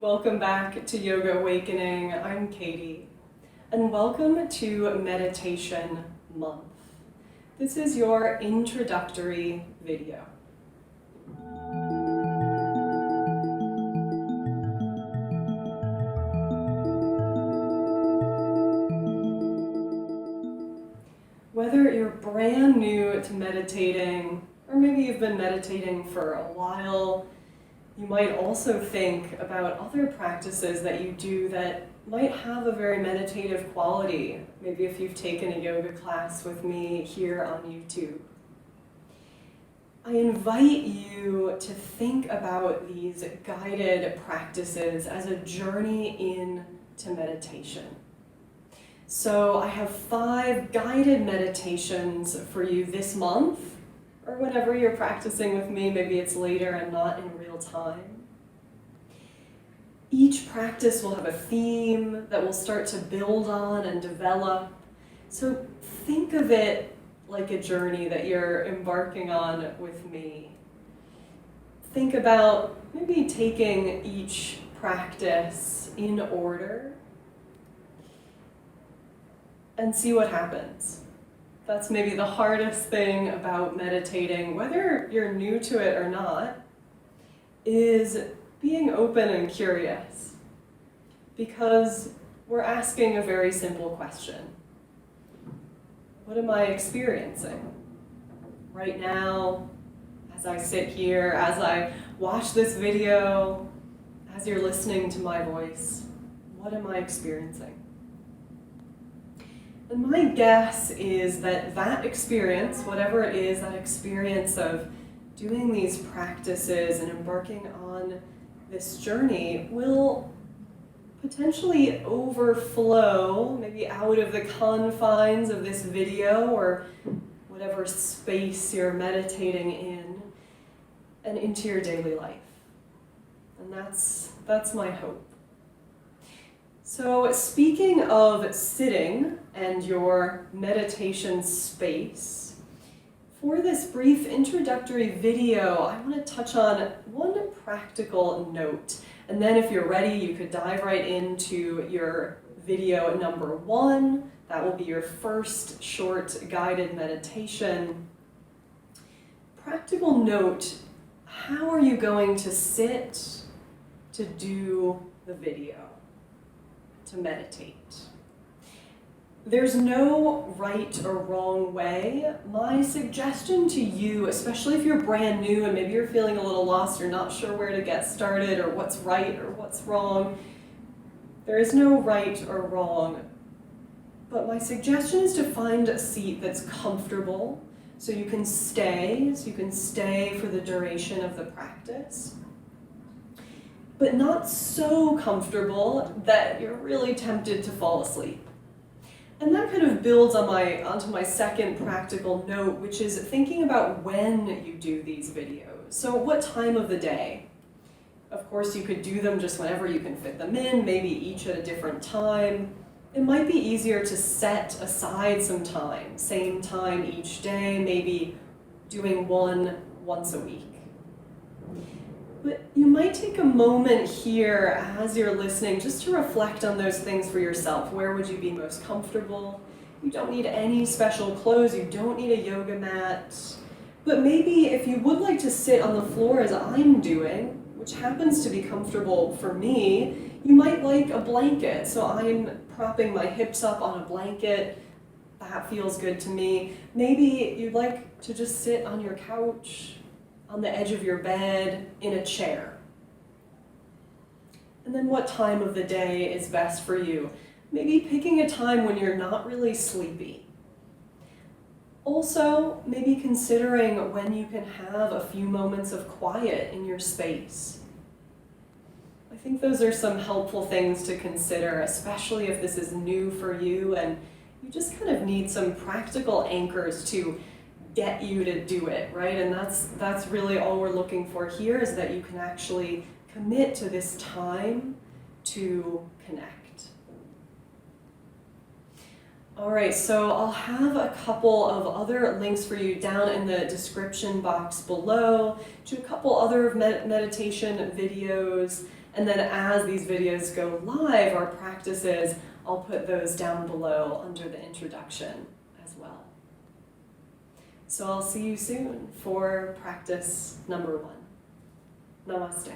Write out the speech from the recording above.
Welcome back to Yoga Awakening. I'm Katie, and welcome to Meditation Month. This is your introductory video. Whether you're brand new to meditating, or maybe you've been meditating for a while, you might also think about other practices that you do that might have a very meditative quality. Maybe if you've taken a yoga class with me here on YouTube. I invite you to think about these guided practices as a journey into meditation. So I have 5 guided meditations for you this month, or whenever you're practicing with me. Maybe it's later and not in real time. Each practice will have a theme that we'll start to build on and develop. So think of it like a journey that you're embarking on with me. Think about maybe taking each practice in order and see what happens. That's maybe the hardest thing about meditating, whether you're new to it or not, is being open and curious. Because we're asking a very simple question. What am I experiencing right now, as I sit here, as I watch this video, as you're listening to my voice? What am I experiencing? And my guess is that experience, whatever it is, that experience of doing these practices and embarking on this journey will potentially overflow, maybe out of the confines of this video or whatever space you're meditating in, and into your daily life. And that's my hope. So speaking of sitting and your meditation space, for this brief introductory video, I want to touch on one practical note. And then if you're ready, you could dive right into your video number 1. That will be your first short guided meditation. Practical note, how are you going to sit to do the video? To meditate. There's no right or wrong way. My suggestion to you, especially if you're brand new and maybe you're feeling a little lost, you're not sure where to get started or what's right or what's wrong, there is no right or wrong. But my suggestion is to find a seat that's comfortable so you can stay for the duration of the practice, but not so comfortable that you're really tempted to fall asleep. And that kind of builds onto my second practical note, which is thinking about when you do these videos. So what time of the day? Of course, you could do them just whenever you can fit them in, maybe each at a different time. It might be easier to set aside some time, same time each day, maybe doing one once a week. But you might take a moment here as you're listening just to reflect on those things for yourself. Where would you be most comfortable? You don't need any special clothes. You don't need a yoga mat. But maybe if you would like to sit on the floor as I'm doing, which happens to be comfortable for me, you might like a blanket. So I'm propping my hips up on a blanket. That feels good to me. Maybe you'd like to just sit on your couch, on the edge of your bed, in a chair. And then what time of the day is best for you? Maybe picking a time when you're not really sleepy. Also, maybe considering when you can have a few moments of quiet in your space. I think those are some helpful things to consider, especially if this is new for you and you just kind of need some practical anchors to get you to do it, right? And that's really all we're looking for here, is that you can actually commit to this time to connect. All right, so I'll have a couple of other links for you down in the description box below to a couple other meditation videos And then as these videos go live, our practices, I'll put those down below under the introduction as well. So I'll see you soon for practice number 1. Namaste.